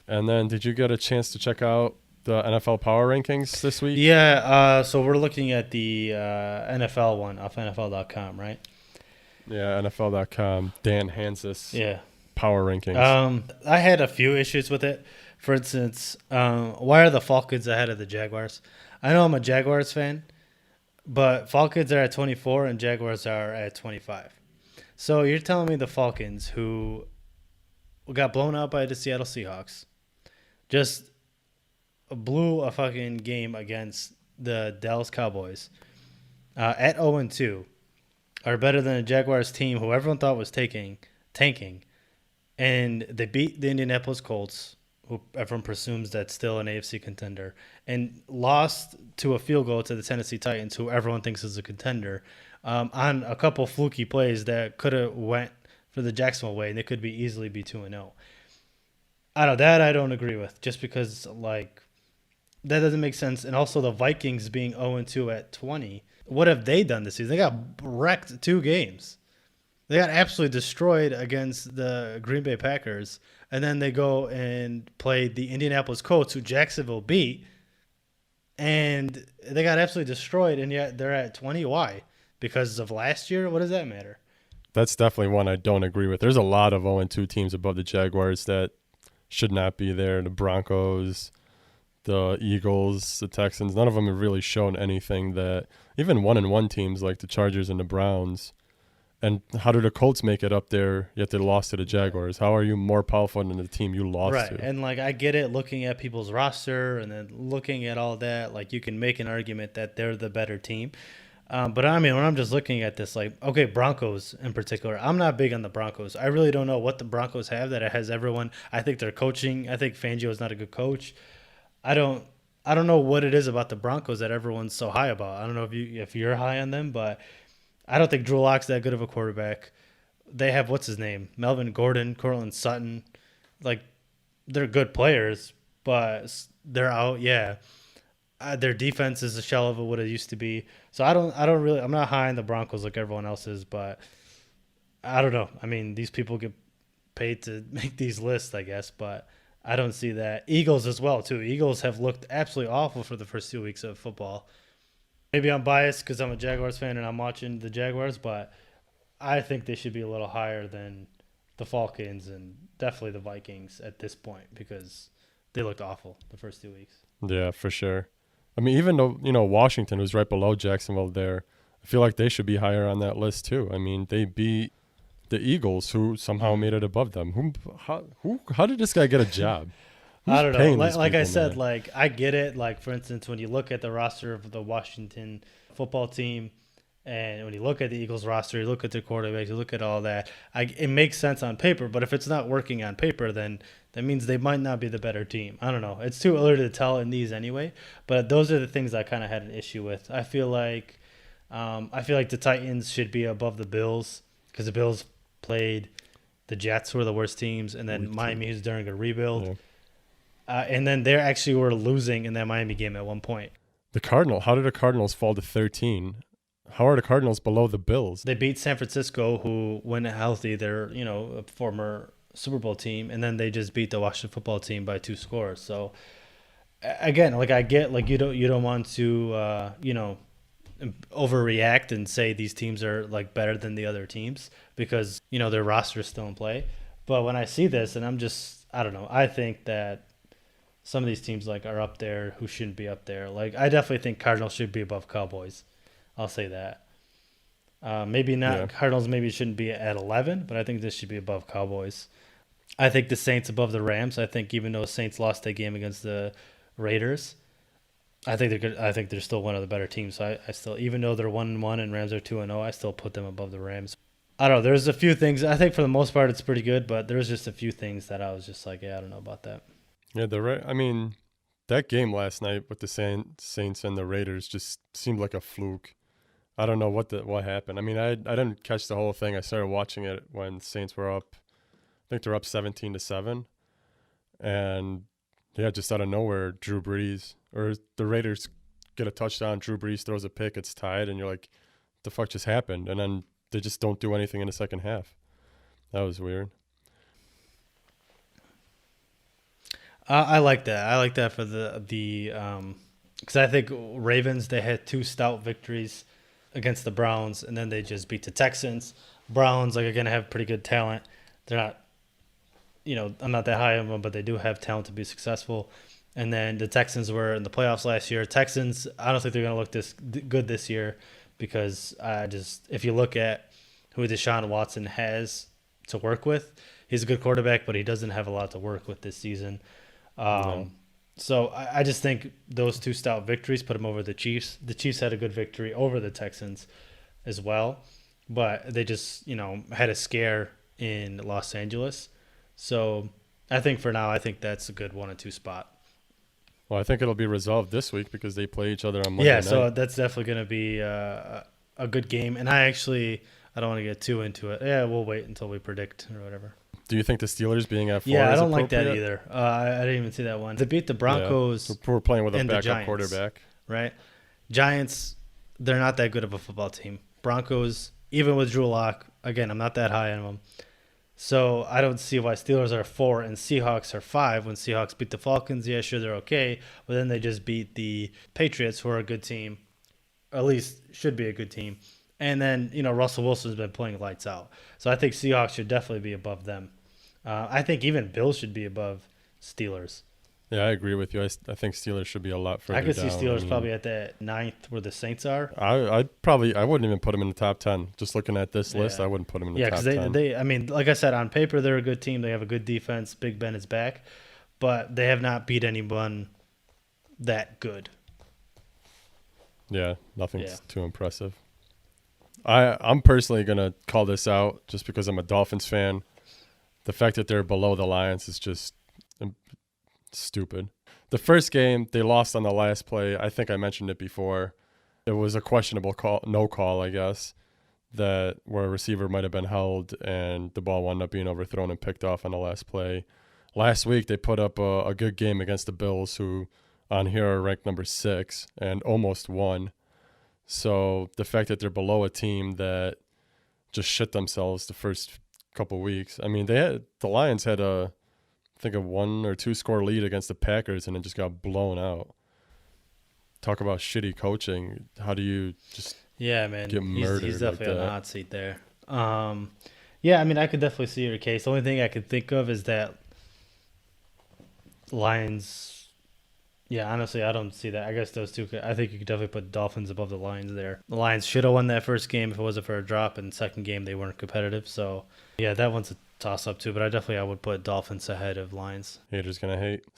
And then did you get a chance to check out the NFL Power Rankings this week? Yeah, so we're looking at the NFL one off NFL.com, right? Yeah, NFL.com, Dan Hansis Yeah. Power Rankings. I had a few issues with it. For instance, why are the Falcons ahead of the Jaguars? I know I'm a Jaguars fan, but Falcons are at 24 and Jaguars are at 25. So you're telling me the Falcons, who got blown out by the Seattle Seahawks, just blew a fucking game against the Dallas Cowboys at 0-2, are better than a Jaguars team who everyone thought was tanking, and they beat the Indianapolis Colts, who everyone presumes that's still an AFC contender, and lost to a field goal to the Tennessee Titans, who everyone thinks is a contender, on a couple fluky plays that could have went for the Jacksonville way, and they could be easily be 2-0. I don't know that I don't agree with, just because like that doesn't make sense. And also the Vikings being 0-2 at 20. What have they done this season? They got wrecked 2 games. They got absolutely destroyed against the Green Bay Packers. And then they go and play the Indianapolis Colts, who Jacksonville beat. And they got absolutely destroyed, and yet they're at 20. Why? Because of last year? What does that matter? That's definitely one I don't agree with. There's a lot of 0-2 teams above the Jaguars that should not be there. The Broncos, the Eagles, the Texans, none of them have really shown anything that even 1-1 teams like the Chargers and the Browns. And how did the Colts make it up there yet they lost to the Jaguars? How are you more powerful than the team you lost Right. to? And like I get it looking at people's roster and then looking at all that, like you can make an argument that they're the better team. But I mean, when I'm just looking at this, like, okay, Broncos in particular, I'm not big on the Broncos. I really don't know what the Broncos have that it has everyone. I think they're coaching. I think Fangio is not a good coach. I don't, I don't know what it is about the Broncos that everyone's so high about. I don't know if you're high on them, but I don't think Drew Lock's that good of a quarterback. They have what's his name, Melvin Gordon, Cortland Sutton, like they're good players, but they're out. Yeah, their defense is a shell of what it used to be. So I don't really, I'm not high on the Broncos like everyone else is, but I don't know. I mean, these people get paid to make these lists, I guess, but I don't see that. Eagles as well too. Eagles have looked absolutely awful for the first 2 weeks of football. Maybe I'm biased because I'm a Jaguars fan and I'm watching the Jaguars, but I think they should be a little higher than the Falcons and definitely the Vikings at this point because they looked awful the first 2 weeks. Yeah, for sure. I mean, even though, Washington was right below Jacksonville there, I feel like they should be higher on that list too. I mean, they beat the Eagles, who somehow Mm. made it above them. How did this guy get a job? I Who's don't know. paying Like, these like I people, said, man? like I get it. Like for instance, when you look at the roster of the Washington football team, and when you look at the Eagles roster, you look at their quarterbacks, you look at all that. It makes sense on paper, but if it's not working on paper, then that means they might not be the better team. I don't know. It's too early to tell in these anyway. But those are the things I kind of had an issue with. I feel like the Titans should be above the Bills because the Bills played the Jets, who are the worst teams, and then Week two. Miami, who's during a rebuild. Yeah. And then they actually were losing in that Miami game at one point. How did the Cardinals fall to 13? How are the Cardinals below the Bills? They beat San Francisco, who, when healthy, they're a former Super Bowl team, and then they just beat the Washington football team by 2 scores. So again, like I get, like you don't want to overreact and say these teams are like better than the other teams because their roster is still in play. But when I see this, and I don't know, I think that some of these teams like are up there who shouldn't be up there. Like I definitely think Cardinals should be above Cowboys. I'll say that. Maybe Yeah. not. Cardinals maybe shouldn't be at 11, but I think this should be above Cowboys. I think the Saints above the Rams. I think even though Saints lost that game against the Raiders, I think they're good. I think they're still one of the better teams. So I still, even though they're 1-1 and Rams are 2-0, I still put them above the Rams. I don't know. There's a few things. I think for the most part it's pretty good, but there's just a few things that I was just like, yeah, I don't know about that. Yeah, the right. I mean, that game last night with the Saints and the Raiders just seemed like a fluke. I don't know what happened. I mean, I didn't catch the whole thing. I started watching it when Saints were up. I think they're up 17-7, and yeah, just out of nowhere, Drew Brees or the Raiders get a touchdown. Drew Brees throws a pick. It's tied, and you're like, "The fuck just happened?" And then they just don't do anything in the second half. That was weird. I like that. I like that for the because I think Ravens they had two stout victories against the Browns, and then they just beat the Texans. Browns like are gonna have pretty good talent. They're not, I'm not that high on them, but they do have talent to be successful. And then the Texans were in the playoffs last year. Texans, I don't think they're gonna look this good this year because if you look at who Deshaun Watson has to work with, he's a good quarterback, but he doesn't have a lot to work with this season. No. So I just think those two stout victories put him over the Chiefs. The Chiefs had a good victory over the Texans as well, but they just had a scare in Los Angeles. So I think for now, I think that's a good 1 and 2 spot. Well, I think it'll be resolved this week because they play each other on Monday Yeah, night. so that's definitely going to be a good game. And I don't want to get too into it. Yeah, we'll wait until we predict or whatever. Do you think the Steelers being at 4 Yeah, I is don't like that appropriate? either. I didn't even see that one. They beat the Broncos. We're playing with a and the backup Giants. quarterback. Right? Giants, they're not that good of a football team. Broncos, even with Drew Lock, again, I'm not that high on them. So I don't see why Steelers are 4 and Seahawks are 5. When Seahawks beat the Falcons, yeah, sure, they're okay. But then they just beat the Patriots, who are a good team, or at least should be a good team. And then, Russell Wilson's been playing lights out. So I think Seahawks should definitely be above them. I think even Bills should be above Steelers. Yeah, I agree with you. I think Steelers should be a lot further I could see down. Steelers probably at that 9th where the Saints are. I wouldn't even put them in the top 10. Just looking at this list, I wouldn't put them in the Yeah, top because 10. they, I mean, like I said, on paper they're a good team. They have a good defense. Big Ben is back, but they have not beat anyone that good. Yeah, nothing's Yeah. too impressive. I'm personally gonna call this out just because I'm a Dolphins fan. The fact that they're below the Lions is just stupid. The first game they lost on the last play. I think I mentioned it before. It was a questionable call, no call, I guess, that where a receiver might have been held and the ball wound up being overthrown and picked off on the last play. Last week they put up a good game against the Bills, who on here are ranked number 6 and almost won. So the fact that they're below a team that just shit themselves the first couple weeks. I mean, the Lions had I think a 1 or 2 score lead against the Packers and it just got blown out. Talk about shitty coaching. How do you just Yeah, man, get murdered he's like definitely on the that? hot seat there. Yeah, I mean, I could definitely see your case. The only thing I could think of is that Lions. Yeah, honestly, I don't see that. I guess those two. I think you could definitely put Dolphins above the Lions there. The Lions should have won that first game if it wasn't for a drop, and second game they weren't competitive. So yeah, that one's a toss up too. But I would put Dolphins ahead of Lions. Haters gonna hate.